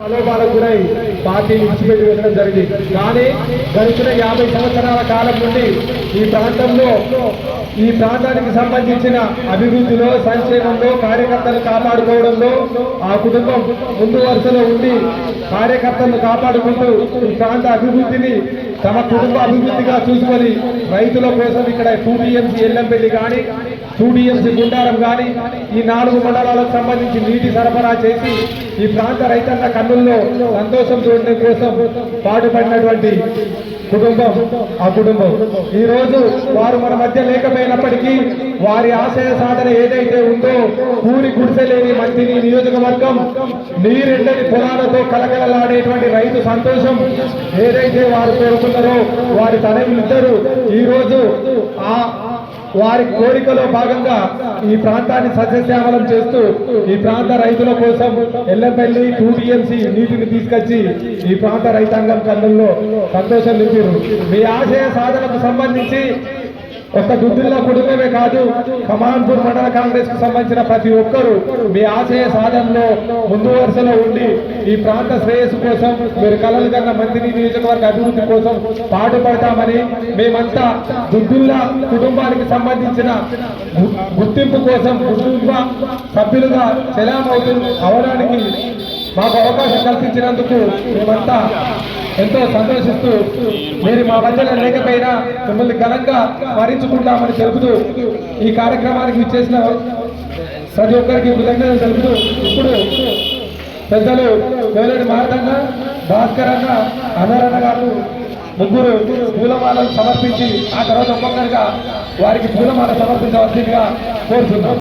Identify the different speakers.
Speaker 1: ప్రలోభాలకు గురై పార్టీ విడిచిపెట్టి వెళ్ళడం జరిగింది. కానీ గడిచిన 50 సంవత్సరాల కాలం నుండి ఈ ప్రాంతానికి సంబంధించిన అభివృద్ధిలో, సంక్షేమంలో, కార్యకర్తలు కాపాడుకోవడంలో ఆ కుటుంబం ముందు వరుసలో ఉండి కార్యకర్తలను కాపాడుకుంటూ ఈ ప్రాంత అభివృద్ధిని తమ కుటుంబ అభివృద్ధిగా చూసుకొని రైతుల కోసం ఇక్కడ 2TMC ఎల్లంపల్లి కానీ 2TMC గుండారం కానీ ఈ 4 మండలాలకు సంబంధించి నీటి సరఫరా చేసి ఈ ప్రాంత రైతన్న కన్నుల్లో సంతోషం చూడడం కోసం పాటుపడినటువంటి కుటుంబం ఆ కుటుంబం. ఈ రోజు వారు మన మధ్య లేకపోయినప్పటికీ వారి ఆశయ సాధన ఏదైతే ఉందో పూరి గుడిసెలేని మంత్రిని నియోజకవర్గం నీరెండని పొలాలతో కలకలలాడేటువంటి రైతు సంతోషం ఏదైతే వారు కోరుకున్నారో వారి తనయులిద్దరూ ఈ రోజు వారి కోరికలో భాగంగా ఈ ప్రాంతాన్ని సస్యశ్యామలం చేస్తూ ఈ ప్రాంత రైతుల కోసం ఎల్లంపల్లి 2TMC నీటిని తీసుకొచ్చి ఈ ప్రాంత రైతాంగం కన్నుల్లో సంతోషం నింపారు. మీ ఆశయ సాధనకు సంబంధించి ఒక దుద్దిల్లా కుటుంబమే కాదు, కమాన్పూర్ మండల కాంగ్రెస్ కు సంబంధించిన ప్రతి ఒక్కరూ మీ ఆశయ సాధనలో ముందు వరుసలో ఉండి ఈ ప్రాంత శ్రేయస్సు కోసం మీరు కలలు కన్న మంత్రి నియోజకవర్గ అభివృద్ధి కోసం పాటుపడతామని మేమంతా దుద్దిల్లా కుటుంబానికి సంబంధించిన గుర్తింపు కోసం కుటుంబ సభ్యులుగా అవడానికి మాకు అవకాశం కల్పించినందుకు మేమంతా ఎంతో సంతోషిస్తూ మీరు మా మధ్యలో లేకపోయినా మిమ్మల్ని ఘనంగా స్మరించుకుంటామని తెలుపుతూ ఈ కార్యక్రమానికి ఇచ్చేసిన ప్రతి ఒక్కరికి కృతజ్ఞతలు తెలుపుతూ ఇప్పుడు పెద్దలు వేలేటి మారదన్న, భాస్కర్ అన్న, అమరన్న గారు ముగ్గురు పూలమాలను సమర్పించి ఆ తర్వాత ఒక్కొక్కరిగా వారికి పూలమాల సమర్పించవలసిందిగా కోరుతున్నాం.